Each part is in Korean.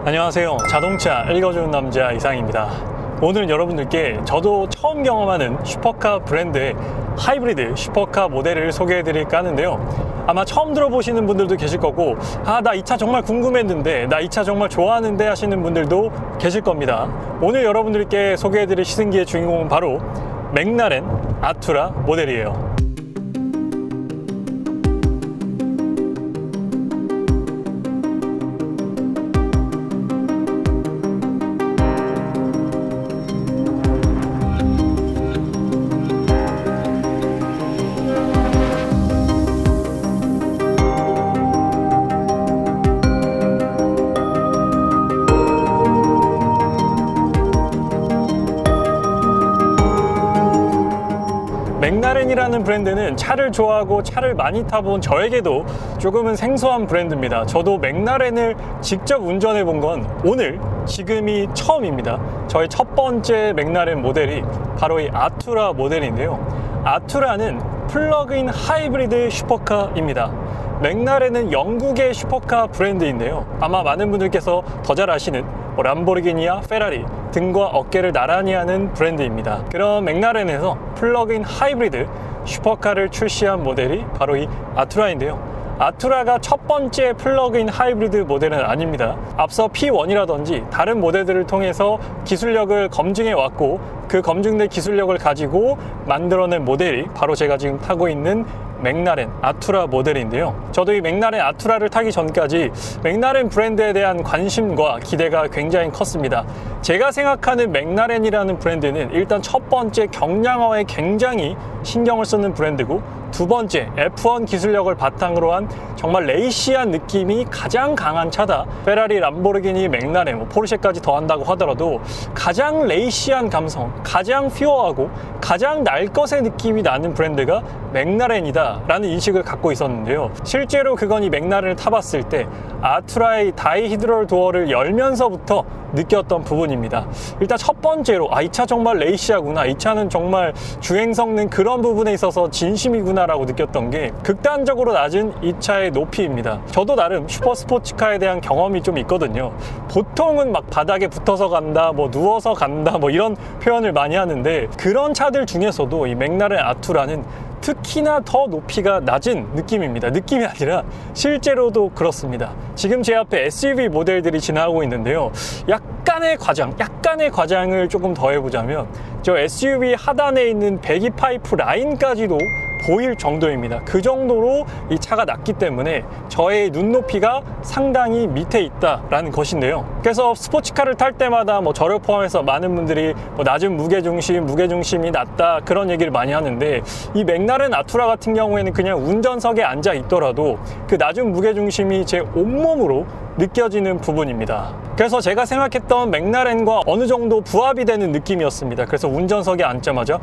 안녕하세요. 자동차 읽어주는 남자 이상입니다. 오늘은 여러분들께 저도 처음 경험하는 슈퍼카 브랜드의 하이브리드 슈퍼카 모델을 소개해 드릴까 하는데요. 아마 처음 들어보시는 분들도 계실 거고, 나 이 차 정말 궁금했는데, 나 이 차 정말 좋아하는데 하시는 분들도 계실 겁니다. 오늘 여러분들께 소개해 드릴 시승기의 주인공은 바로 맥라렌 아투라 모델이에요. 맥라렌이라는 브랜드는 차를 좋아하고 차를 많이 타본 저에게도 조금은 생소한 브랜드입니다. 저도 맥라렌을 직접 운전해 본 건 오늘 지금이 처음입니다. 저의 첫 번째 맥라렌 모델이 바로 이 아투라 모델인데요. 아투라는 플러그인 하이브리드 슈퍼카입니다. 맥라렌은 영국의 슈퍼카 브랜드인데요. 아마 많은 분들께서 더 잘 아시는 람보르기니와 페라리 등과 어깨를 나란히 하는 브랜드입니다. 그런 맥라렌에서 플러그인 하이브리드 슈퍼카를 출시한 모델이 바로 이 아투라인데요. 아투라가 첫 번째 플러그인 하이브리드 모델은 아닙니다. 앞서 P1이라든지 다른 모델들을 통해서 기술력을 검증해 왔고, 그 검증된 기술력을 가지고 만들어낸 모델이 바로 제가 지금 타고 있는 맥라렌 아투라 모델인데요. 저도 이 맥라렌 아투라를 타기 전까지 맥라렌 브랜드에 대한 관심과 기대가 굉장히 컸습니다. 제가 생각하는 맥라렌이라는 브랜드는 일단 첫 번째 경량화에 굉장히 신경을 쓰는 브랜드고, 두 번째 F1 기술력을 바탕으로 한 정말 레이시한 느낌이 가장 강한 차다. 페라리, 람보르기니, 맥라렌, 포르쉐까지 더한다고 하더라도 가장 레이시한 감성, 가장 퓨어하고 가장 날 것의 느낌이 나는 브랜드가 맥라렌이다 라는 인식을 갖고 있었는데요. 실제로 그건 이 맥라렌을 타봤을 때 아투라의 다이히드럴 도어를 열면서부터 느꼈던 부분입니다. 일단 첫 번째로 이 차 정말 레이시하구나, 이 차는 정말 주행 성능 그런 부분에 있어서 진심이구나 라고 느꼈던 게 극단적으로 낮은 이 차의 높이입니다. 저도 나름 슈퍼 스포츠카에 대한 경험이 좀 있거든요. 보통은 막 바닥에 붙어서 간다, 누워서 간다, 이런 표현을 많이 하는데, 그런 차들 중에서도 이 맥라렌 아투라는 특히나 더 높이가 낮은 느낌입니다. 느낌이 아니라 실제로도 그렇습니다. 지금 제 앞에 SUV 모델들이 지나가고 있는데요. 약간의 과장을 조금 더 해보자면, 저 SUV 하단에 있는 배기 파이프 라인까지도 보일 정도입니다. 그 정도로 이 차가 낮기 때문에 저의 눈높이가 상당히 밑에 있다라는 것인데요. 그래서 스포츠카를 탈 때마다 저를 포함해서 많은 분들이 낮은 무게중심이 낮다 그런 얘기를 많이 하는데, 이 맥라렌 아투라 같은 경우에는 그냥 운전석에 앉아 있더라도 그 낮은 무게중심이 제 온몸으로 느껴지는 부분입니다. 그래서 제가 생각했던 맥라렌과 어느 정도 부합이 되는 느낌이었습니다. 그래서 운전석에 앉자마자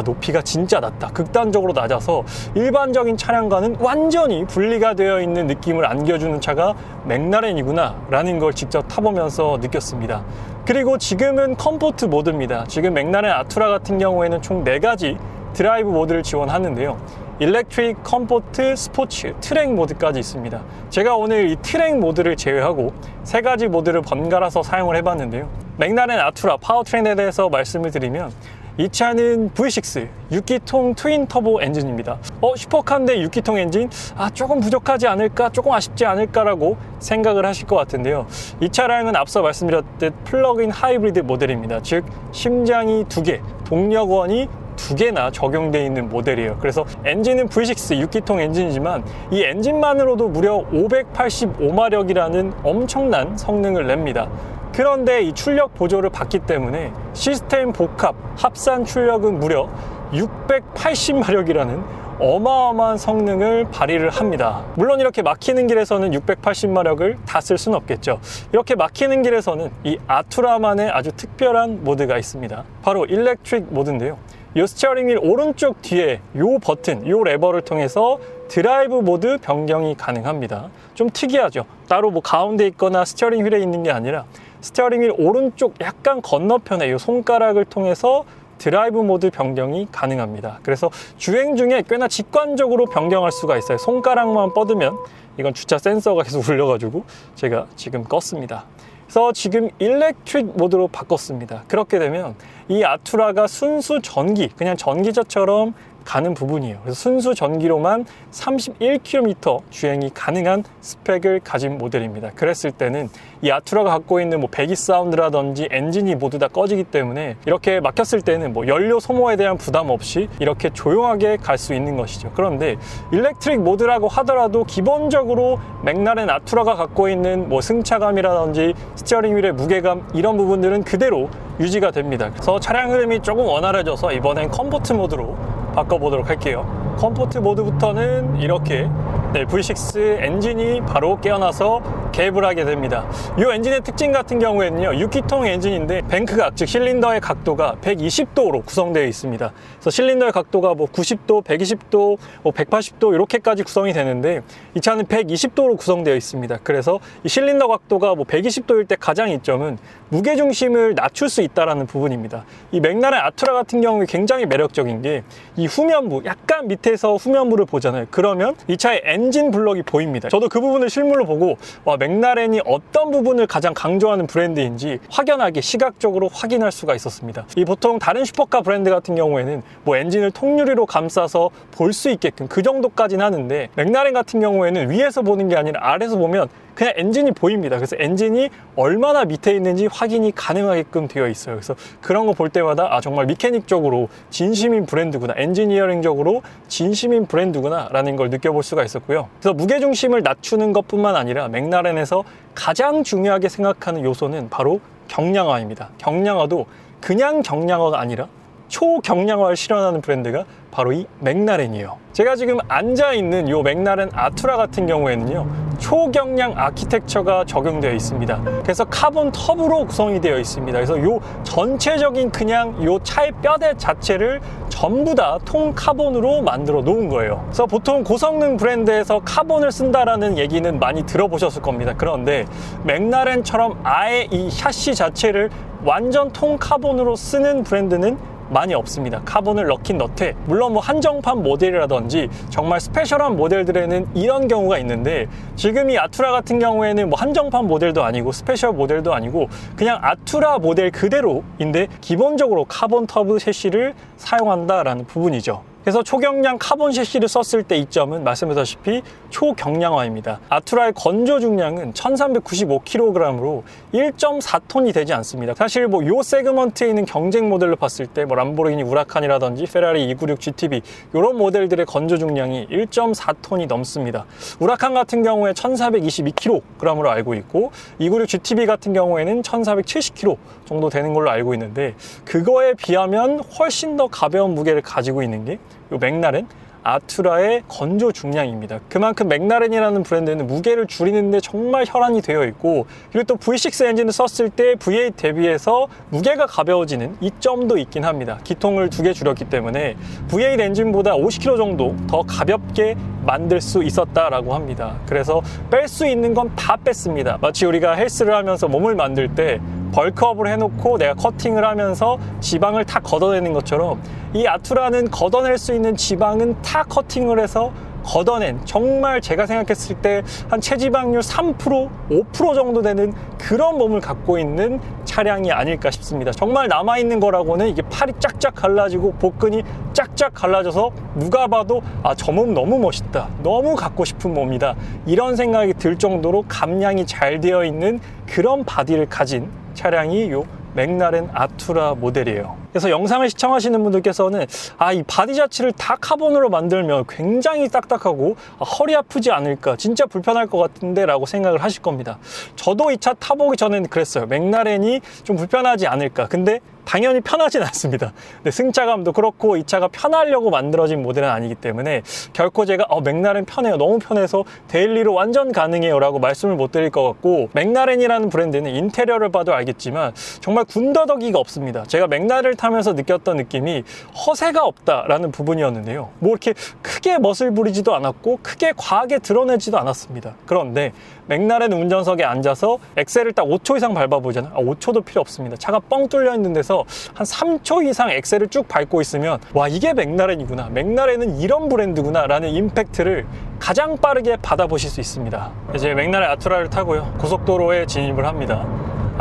높이가 진짜 낮다, 극단적으로 낮아서 일반적인 차량과는 완전히 분리가 되어 있는 느낌을 안겨주는 차가 맥라렌이구나 라는 걸 직접 타보면서 느꼈습니다. 그리고 지금은 컴포트 모드입니다. 지금 맥라렌 아투라 같은 경우에는 총 4가지 드라이브 모드를 지원하는데요. 일렉트릭, 컴포트, 스포츠, 트랙 모드까지 있습니다. 제가 오늘 이 트랙 모드를 제외하고 3가지 모드를 번갈아서 사용을 해봤는데요. 맥라렌 아투라 파워트레인에 대해서 말씀을 드리면, 이 차는 V6 6기통 트윈 터보 엔진입니다. 슈퍼카인데 6기통 엔진? 조금 부족하지 않을까? 조금 아쉽지 않을까라고 생각을 하실 것 같은데요. 이 차량은 앞서 말씀드렸듯 플러그인 하이브리드 모델입니다. 즉 심장이 2개, 동력원이 2개나 적용되어 있는 모델이에요. 그래서 엔진은 V6 6기통 엔진이지만 이 엔진만으로도 무려 585마력이라는 엄청난 성능을 냅니다. 그런데 이 출력 보조를 받기 때문에 시스템 복합 합산 출력은 무려 680마력이라는 어마어마한 성능을 발휘를 합니다. 물론 이렇게 막히는 길에서는 680마력을 다 쓸 수는 없겠죠. 이렇게 막히는 길에서는 이 아투라만의 아주 특별한 모드가 있습니다. 바로 일렉트릭 모드인데요. 이 스티어링 휠 오른쪽 뒤에 이 버튼, 이 레버를 통해서 드라이브 모드 변경이 가능합니다. 좀 특이하죠. 따로 가운데 있거나 스티어링 휠에 있는 게 아니라 스티어링 휠 오른쪽 약간 건너편에 이 손가락을 통해서 드라이브 모드 변경이 가능합니다. 그래서 주행 중에 꽤나 직관적으로 변경할 수가 있어요. 손가락만 뻗으면 이건 주차 센서가 계속 울려가지고 제가 지금 껐습니다. 그래서 지금 일렉트릭 모드로 바꿨습니다. 그렇게 되면 이 아투라가 순수 전기, 그냥 전기차처럼 가는 부분이에요. 그래서 순수 전기로만 31km 주행이 가능한 스펙을 가진 모델입니다. 그랬을 때는 이 아투라가 갖고 있는 뭐 배기 사운드라든지 엔진이 모두 다 꺼지기 때문에 이렇게 막혔을 때는 뭐 연료 소모에 대한 부담 없이 이렇게 조용하게 갈 수 있는 것이죠. 그런데 일렉트릭 모드라고 하더라도 기본적으로 맥라렌 아투라가 갖고 있는 뭐 승차감이라든지 스티어링 휠의 무게감 이런 부분들은 그대로 유지가 됩니다. 그래서 차량 흐름이 조금 원활해져서 이번엔 컴포트 모드로 바꿔보도록 할게요. 컴포트 모드부터는 이렇게 V6 엔진이 바로 깨어나서 개입을 하게 됩니다. 이 엔진의 특징 같은 경우에는요, 6기통 엔진인데 뱅크각, 즉 실린더의 각도가 120도로 구성되어 있습니다. 그래서 실린더의 각도가 뭐 90도, 120도, 180도 이렇게까지 구성이 되는데 이 차는 120도로 구성되어 있습니다. 그래서 이 실린더 각도가 뭐 120도일 때 가장 이점은 무게중심을 낮출 수 있다는 부분입니다. 이 맥라렌 아투라 같은 경우에 굉장히 매력적인 게 이 후면부, 약간 밑에서 후면부를 보잖아요. 그러면 이 차의 엔진 블럭이 보입니다. 저도 그 부분을 실물로 보고 와, 맥라렌이 어떤 부분을 가장 강조하는 브랜드인지 확연하게 시각적으로 확인할 수가 있었습니다. 이 보통 다른 슈퍼카 브랜드 같은 경우에는 뭐 엔진을 통유리로 감싸서 볼 수 있게끔 그 정도까지는 하는데 맥라렌 같은 경우에는 위에서 보는 게 아니라 아래에서 보면 그냥 엔진이 보입니다. 그래서 엔진이 얼마나 밑에 있는지 확인이 가능하게끔 되어 있어요. 그래서 그런 거 볼 때마다 아, 정말 미케닉적으로 진심인 브랜드구나, 엔지니어링적으로 진심인 브랜드구나 라는 걸 느껴볼 수가 있었고요. 그래서 무게중심을 낮추는 것뿐만 아니라 맥라렌에서 가장 중요하게 생각하는 요소는 바로 경량화입니다. 경량화도 그냥 경량화가 아니라 초경량화를 실현하는 브랜드가 바로 이 맥라렌이에요. 제가 지금 앉아있는 이 맥라렌 아투라 같은 경우에는요, 초경량 아키텍처가 적용되어 있습니다. 그래서 카본 텁으로 구성이 되어 있습니다. 그래서 이 전체적인 그냥 이 차의 뼈대 자체를 전부 다 통 카본으로 만들어 놓은 거예요. 그래서 보통 고성능 브랜드에서 카본을 쓴다라는 얘기는 많이 들어보셨을 겁니다. 그런데 맥라렌처럼 아예 이 샤시 자체를 완전 통 카본으로 쓰는 브랜드는 많이 없습니다. 카본을 넣긴 넣되, 물론 뭐 한정판 모델이라든지 정말 스페셜한 모델들에는 이런 경우가 있는데, 지금 이 아투라 같은 경우에는 뭐 한정판 모델도 아니고 스페셜 모델도 아니고 그냥 아투라 모델 그대로인데 기본적으로 카본 터브 셰시를 사용한다라는 부분이죠. 그래서 초경량 카본 셰시를 썼을 때 이점은 말씀드렸다시피 초경량화입니다. 아투라의 건조 중량은 1395kg으로 1.4톤이 되지 않습니다. 사실 뭐 요 세그먼트에 있는 경쟁 모델로 봤을 때 뭐 람보르기니 우라칸이라든지 페라리 296 GTB 이런 모델들의 건조 중량이 1.4톤이 넘습니다. 우라칸 같은 경우에 1422kg으로 알고 있고 296 GTB 같은 경우에는 1470kg 정도 되는 걸로 알고 있는데, 그거에 비하면 훨씬 더 가벼운 무게를 가지고 있는 게 이 맥라렌 아투라의 건조 중량입니다. 그만큼 맥라렌이라는 브랜드는 무게를 줄이는데 정말 혈안이 되어 있고, 그리고 또 V6 엔진을 썼을 때 V8 대비해서 무게가 가벼워지는 이점도 있긴 합니다. 기통을 2개 줄였기 때문에 V8 엔진보다 50kg 정도 더 가볍게 만들 수 있었다라고 합니다. 그래서 뺄 수 있는 건 다 뺐습니다. 마치 우리가 헬스를 하면서 몸을 만들 때 벌크업을 해놓고 내가 커팅을 하면서 지방을 다 걷어내는 것처럼 이 아투라는 걷어낼 수 있는 지방은 다 커팅을 해서 걷어낸, 정말 제가 생각했을 때 한 체지방률 3%, 5% 정도 되는 그런 몸을 갖고 있는 차량이 아닐까 싶습니다. 정말 남아있는 거라고는 이게 팔이 쫙쫙 갈라지고 복근이 쫙쫙 갈라져서 누가 봐도 아, 저 몸 너무 멋있다, 너무 갖고 싶은 몸이다, 이런 생각이 들 정도로 감량이 잘 되어 있는 그런 바디를 가진 차량이 요 맥라렌 아투라 모델이에요. 그래서 영상을 시청하시는 분들께서는 아, 이 바디 자체를 다 카본으로 만들면 굉장히 딱딱하고 허리 아프지 않을까, 진짜 불편할 것 같은데 라고 생각을 하실 겁니다. 저도 이 차 타보기 전에는 그랬어요. 맥라렌이 좀 불편하지 않을까. 근데 당연히 편하진 않습니다. 근데 승차감도 그렇고 이 차가 편하려고 만들어진 모델은 아니기 때문에 결코 제가 맥라렌 편해요, 너무 편해서 데일리로 완전 가능해요 라고 말씀을 못 드릴 것 같고, 맥라렌이라는 브랜드는 인테리어를 봐도 알겠지만 정말 군더더기가 없습니다. 제가 맥라렌을 타면서 느꼈던 느낌이 허세가 없다라는 부분이었는데요. 뭐 이렇게 크게 멋을 부리지도 않았고 크게 과하게 드러내지도 않았습니다. 그런데 맥라렌 운전석에 앉아서 엑셀을 딱 5초 이상 밟아보잖아요. 5초도 필요 없습니다. 차가 뻥 뚫려 있는 데서 한 3초 이상 엑셀을 쭉 밟고 있으면 와, 이게 맥라렌이구나, 맥라렌은 이런 브랜드구나 라는 임팩트를 가장 빠르게 받아보실 수 있습니다. 이제 맥라렌 아투라를 타고요, 고속도로에 진입을 합니다.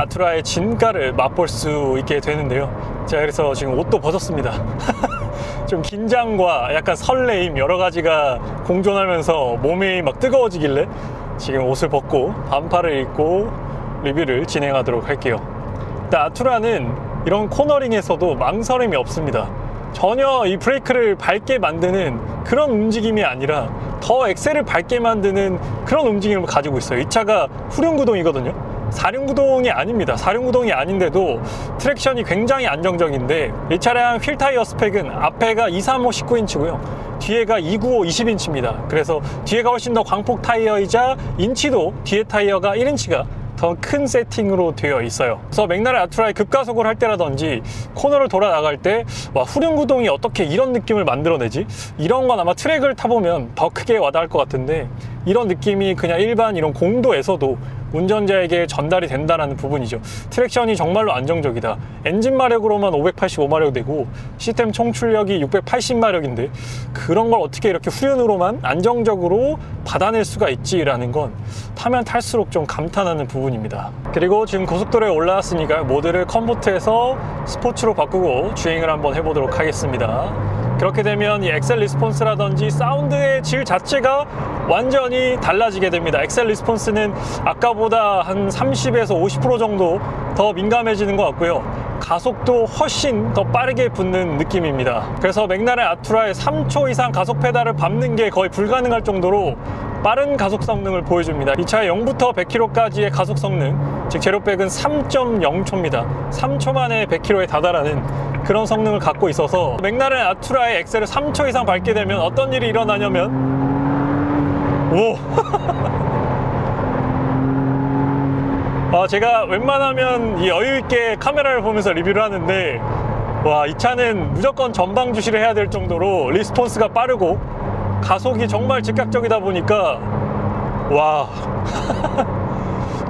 아투라의 진가를 맛볼 수 있게 되는데요. 제가 그래서 지금 옷도 벗었습니다. 좀 긴장과 약간 설레임 여러 가지가 공존하면서 몸이 막 뜨거워지길래 지금 옷을 벗고 반팔을 입고 리뷰를 진행하도록 할게요. 일단 아투라는 이런 코너링에서도 망설임이 없습니다. 전혀 이 브레이크를 밟게 만드는 그런 움직임이 아니라 더 엑셀을 밟게 만드는 그런 움직임을 가지고 있어요. 이 차가 후륜구동이거든요. 사륜구동이 아닙니다. 사륜구동이 아닌데도 트랙션이 굉장히 안정적인데, 이 차량 휠 타이어 스펙은 앞에가 235 19인치고요 뒤에가 295 20인치입니다 그래서 뒤에가 훨씬 더 광폭 타이어이자 인치도 뒤에 타이어가 1인치가 더 큰 세팅으로 되어 있어요. 그래서 맥라렌 아투라의 급가속을 할 때라든지 코너를 돌아 나갈 때 와, 후륜구동이 어떻게 이런 느낌을 만들어내지? 이런 건 아마 트랙을 타보면 더 크게 와닿을 것 같은데, 이런 느낌이 그냥 일반 이런 공도에서도 운전자에게 전달이 된다는 부분이죠. 트랙션이 정말로 안정적이다. 엔진 마력으로만 585마력 되고 시스템 총출력이 680마력인데 그런 걸 어떻게 이렇게 후륜으로만 안정적으로 받아낼 수가 있지라는 건 타면 탈수록 좀 감탄하는 부분입니다. 그리고 지금 고속도로에 올라왔으니까 모드를 컴포트에서 스포츠로 바꾸고 주행을 한번 해보도록 하겠습니다. 그렇게 되면 이 엑셀 리스폰스라든지 사운드의 질 자체가 완전히 달라지게 됩니다. 엑셀 리스폰스는 아까보다 한 30에서 50% 정도 더 민감해지는 것 같고요. 가속도 훨씬 더 빠르게 붙는 느낌입니다. 그래서 맥라렌 아투라의 3초 이상 가속 페달을 밟는 게 거의 불가능할 정도로 빠른 가속 성능을 보여줍니다. 이 차의 0부터 100km까지의 가속 성능, 즉 제로백은 3.0초입니다. 3초 만에 100km에 다다라는 그런 성능을 갖고 있어서 맥라렌 아투라의 엑셀을 3초 이상 밟게 되면 어떤 일이 일어나냐면 오! 제가 웬만하면 여유있게 카메라를 보면서 리뷰를 하는데, 와, 이 차는 무조건 전방 주시를 해야 될 정도로 리스폰스가 빠르고 가속이 정말 즉각적이다 보니까 와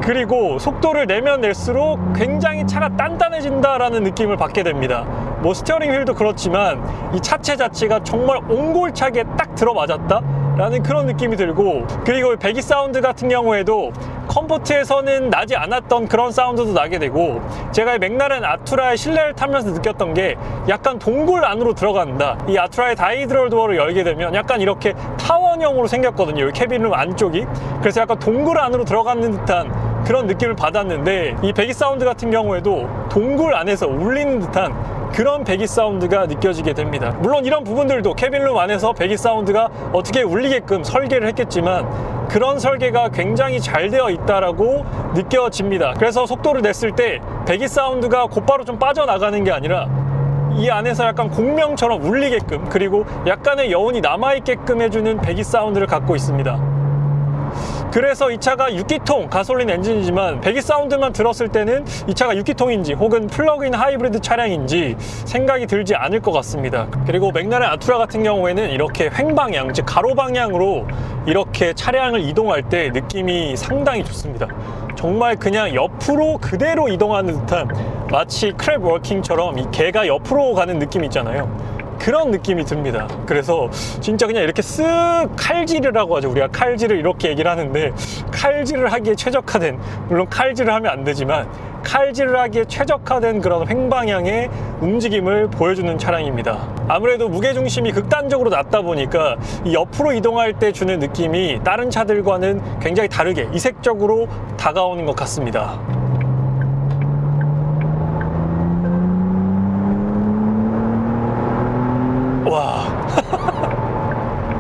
그리고 속도를 내면 낼수록 굉장히 차가 단단해진다라는 느낌을 받게 됩니다. 뭐 스티어링 휠도 그렇지만 이 차체 자체가 정말 옹골차게 딱 들어맞았다 라는 그런 느낌이 들고, 그리고 배기 사운드 같은 경우에도 컴포트에서는 나지 않았던 그런 사운드도 나게 되고, 제가 이 맥라렌 아투라의 실내를 타면서 느꼈던 게 약간 동굴 안으로 들어간다. 이 아투라의 다이드럴 도어를 열게 되면 약간 이렇게 타원형으로 생겼거든요, 이 캐빈룸 안쪽이. 그래서 약간 동굴 안으로 들어가는 듯한 그런 느낌을 받았는데, 이 배기 사운드 같은 경우에도 동굴 안에서 울리는 듯한 그런 배기 사운드가 느껴지게 됩니다. 물론 이런 부분들도 캐빈룸 안에서 배기 사운드가 어떻게 울리게끔 설계를 했겠지만 그런 설계가 굉장히 잘 되어 있다라고 느껴집니다. 그래서 속도를 냈을 때 배기 사운드가 곧바로 좀 빠져나가는 게 아니라 이 안에서 약간 공명처럼 울리게끔, 그리고 약간의 여운이 남아있게끔 해주는 배기 사운드를 갖고 있습니다. 그래서 이 차가 6기통 가솔린 엔진이지만 배기 사운드만 들었을 때는 이 차가 6기통인지 혹은 플러그인 하이브리드 차량인지 생각이 들지 않을 것 같습니다. 그리고 맥라렌 아투라 같은 경우에는 이렇게 횡방향, 즉 가로 방향으로 이렇게 차량을 이동할 때 느낌이 상당히 좋습니다. 정말 그냥 옆으로 그대로 이동하는 듯한, 마치 크랩 워킹처럼 이 개가 옆으로 가는 느낌 있잖아요. 그런 느낌이 듭니다. 그래서 진짜 그냥 이렇게 쓱 칼질을 하고 하죠. 우리가 칼질을 이렇게 얘기를 하는데, 칼질을 하기에 최적화된, 물론 칼질을 하면 안 되지만 칼질을 하기에 최적화된 그런 횡방향의 움직임을 보여주는 차량입니다. 아무래도 무게중심이 극단적으로 낮다 보니까 이 옆으로 이동할 때 주는 느낌이 다른 차들과는 굉장히 다르게 이색적으로 다가오는 것 같습니다. 와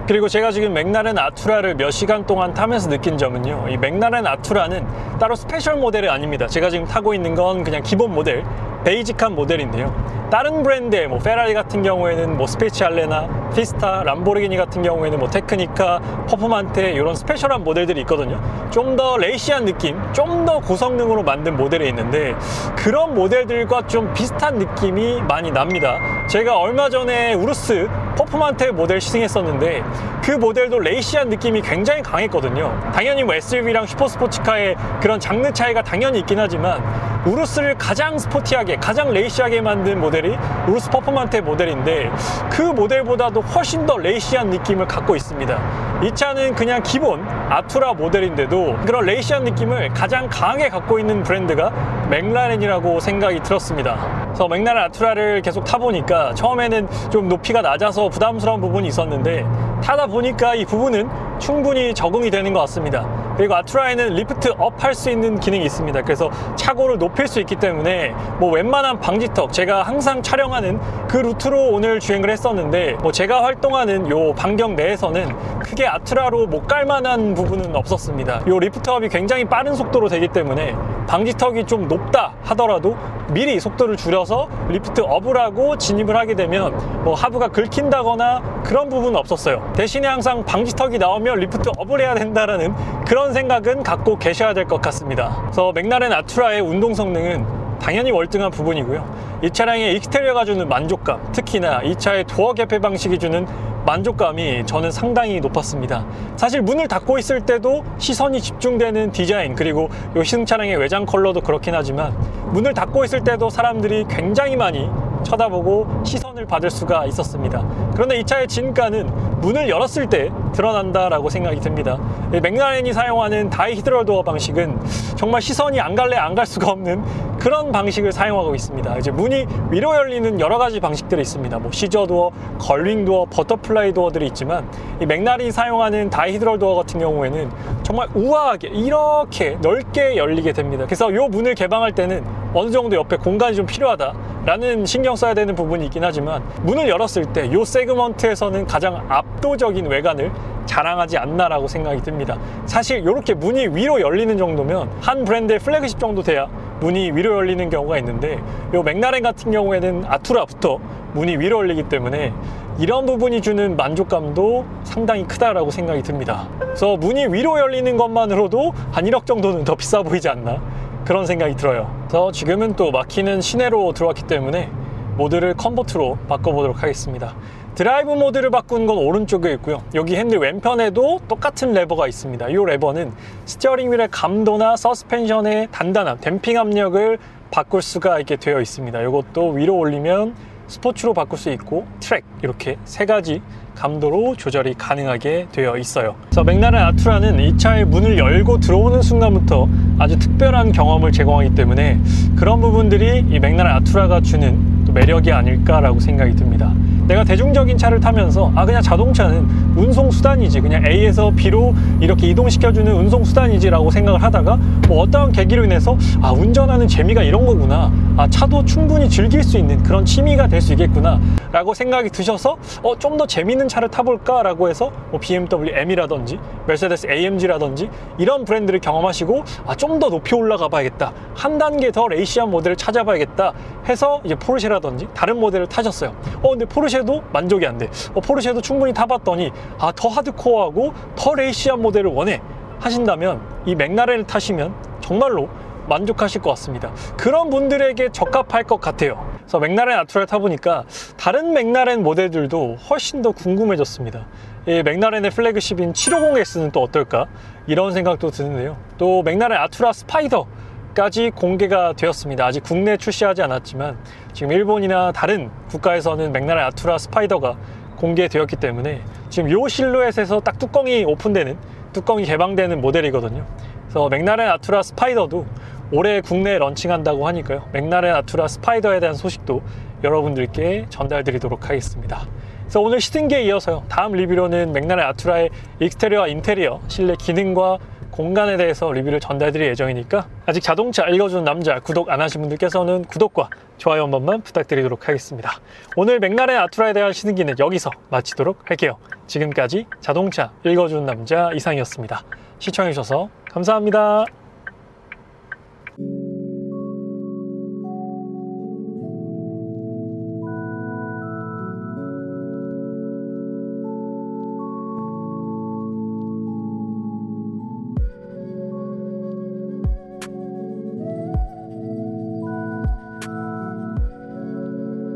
그리고 제가 지금 맥라렌 아투라를 몇 시간 동안 타면서 느낀 점은요, 이 맥라렌 아투라는 따로 스페셜 모델이 아닙니다. 제가 지금 타고 있는 건 그냥 기본 모델, 베이직한 모델인데요. 다른 브랜드의 뭐 페라리 같은 경우에는 뭐 스페치알레나 피스타, 람보르기니 같은 경우에는 뭐 테크니카, 퍼포만테 이런 스페셜한 모델들이 있거든요. 좀 더 레이시한 느낌, 좀 더 고성능으로 만든 모델이 있는데 그런 모델들과 좀 비슷한 느낌이 많이 납니다. 제가 얼마 전에 우루스 퍼포만테 모델 시승했었는데 그 모델도 레이시한 느낌이 굉장히 강했거든요. 당연히 뭐 SUV랑 슈퍼스포츠카의 그런 장르 차이가 당연히 있긴 하지만 우루스를 가장 스포티하게, 가장 레이시하게 만든 모델이 우루스 퍼포먼트 모델인데 그 모델보다도 훨씬 더 레이시한 느낌을 갖고 있습니다. 이 차는 그냥 기본 아투라 모델인데도 그런 레이시한 느낌을 가장 강하게 갖고 있는 브랜드가 맥라렌이라고 생각이 들었습니다. 그래서 맥라렌 아투라를 계속 타보니까 처음에는 좀 높이가 낮아서 부담스러운 부분이 있었는데 타다 보니까 이 부분은 충분히 적응이 되는 것 같습니다. 그리고 아투라에는 리프트 업 할 수 있는 기능이 있습니다. 그래서 차고를 높일 수 있기 때문에 뭐 웬만한 방지턱, 제가 항상 촬영하는 그 루트로 오늘 주행을 했었는데 뭐 제가 활동하는 요 반경 내에서는 크게 아투라로 못 갈 만한 부분은 없었습니다. 요 리프트 업이 굉장히 빠른 속도로 되기 때문에 방지턱이 좀 높다 하더라도 미리 속도를 줄여서 리프트 업을 하고 진입을 하게 되면 뭐 하부가 긁힌다거나 그런 부분은 없었어요. 대신에 항상 방지턱이 나오면 리프트 업을 해야 된다라는 그런 생각은 갖고 계셔야 될 것 같습니다. 그래서 맥라렌 아투라의 운동 성능은 당연히 월등한 부분이고요. 이 차량의 익스테리어가 주는 만족감, 특히나 이 차의 도어 개폐 방식이 주는 만족감이 저는 상당히 높았습니다. 사실 문을 닫고 있을 때도 시선이 집중되는 디자인, 그리고 이 시승 차량의 외장 컬러도 그렇긴 하지만 문을 닫고 있을 때도 사람들이 굉장히 많이 쳐다보고 시선을 받을 수가 있었습니다. 그런데 이 차의 진가는 문을 열었을 때 드러난다라고 생각이 듭니다. 맥라렌이 사용하는 다이히드럴 도어 방식은 정말 시선이 안 갈래 안 갈 수가 없는 그런 방식을 사용하고 있습니다. 이제 문이 위로 열리는 여러 가지 방식들이 있습니다. 뭐 시저 도어, 걸링 도어, 버터플라이 도어들이 있지만 이 맥라렌이 사용하는 다이히드럴 도어 같은 경우에는 정말 우아하게 이렇게 넓게 열리게 됩니다. 그래서 이 문을 개방할 때는 어느 정도 옆에 공간이 좀 필요하다라는 신경 써야 되는 부분이 있긴 하지만 문을 열었을 때 이 세그먼트에서는 가장 압도적인 외관을 자랑하지 않나라고 생각이 듭니다. 사실 이렇게 문이 위로 열리는 정도면 한 브랜드의 플래그십 정도 돼야 문이 위로 열리는 경우가 있는데 이 맥라렌 같은 경우에는 아투라부터 문이 위로 열리기 때문에 이런 부분이 주는 만족감도 상당히 크다라고 생각이 듭니다. 그래서 문이 위로 열리는 것만으로도 한 1억 정도는 더 비싸 보이지 않나 그런 생각이 들어요. 그래서 지금은 또 막히는 시내로 들어왔기 때문에 모드를 컴포트로 바꿔보도록 하겠습니다. 드라이브 모드를 바꾼 건 오른쪽에 있고요. 여기 핸들 왼편에도 똑같은 레버가 있습니다. 이 레버는 스티어링 휠의 감도나 서스펜션의 단단함, 댐핑 압력을 바꿀 수가 있게 되어 있습니다. 이것도 위로 올리면 스포츠로 바꿀 수 있고 트랙, 이렇게 세 가지 감도로 조절이 가능하게 되어 있어요. 그래서 맥라렌 아투라는 이 차의 문을 열고 들어오는 순간부터 아주 특별한 경험을 제공하기 때문에 그런 부분들이 이 맥라렌 아투라가 주는 또 매력이 아닐까라고 생각이 듭니다. 내가 대중적인 차를 타면서 그냥 자동차는 운송수단이지, 그냥 A에서 B로 이렇게 이동시켜주는 운송수단이지 라고 생각을 하다가 뭐 어떠한 계기로 인해서 운전하는 재미가 이런 거구나, 차도 충분히 즐길 수 있는 그런 취미가 될 수 있겠구나 라고 생각이 드셔서 좀 더 재밌는 차를 타볼까 라고 해서 뭐 BMW M이라든지 메르세데스 AMG라든지 이런 브랜드를 경험하시고 좀 더 높이 올라가 봐야겠다, 한 단계 더 레이시한 모델을 찾아봐야겠다 해서 이제 포르쉐라든지 다른 모델을 타셨어요. 근데 포르쉐도 만족이 안 돼. 포르쉐도 충분히 타봤더니 더 하드코어하고 더 레이시한 모델을 원해 하신다면 이 맥라렌을 타시면 정말로 만족하실 것 같습니다. 그런 분들에게 적합할 것 같아요. 그래서 맥라렌 아투라를 타보니까 다른 맥라렌 모델들도 훨씬 더 궁금해졌습니다. 이 맥라렌의 플래그십인 750S는 또 어떨까? 이런 생각도 드는데요. 또 맥라렌 아투라 스파이더까지 공개가 되었습니다. 아직 국내에 출시하지 않았지만 지금 일본이나 다른 국가에서는 맥라렌 아투라 스파이더가 공개되었기 때문에 지금 요 실루엣에서 딱 뚜껑이 오픈되는, 뚜껑이 개방되는 모델이거든요. 그래서 맥라렌 아투라 스파이더도 올해 국내에 런칭한다고 하니까요. 맥라렌 아투라 스파이더에 대한 소식도 여러분들께 전달드리도록 하겠습니다. 그래서 오늘 시승기에 이어서요, 다음 리뷰로는 맥라렌 아투라의 익스테리어와 인테리어, 실내 기능과 공간에 대해서 리뷰를 전달드릴 예정이니까 아직 자동차 읽어주는 남자 구독 안 하신 분들께서는 구독과 좋아요 한 번만 부탁드리도록 하겠습니다. 오늘 맥라렌 아투라에 대한 시승기는 여기서 마치도록 할게요. 지금까지 자동차 읽어주는 남자 이상이었습니다. 시청해주셔서 감사합니다.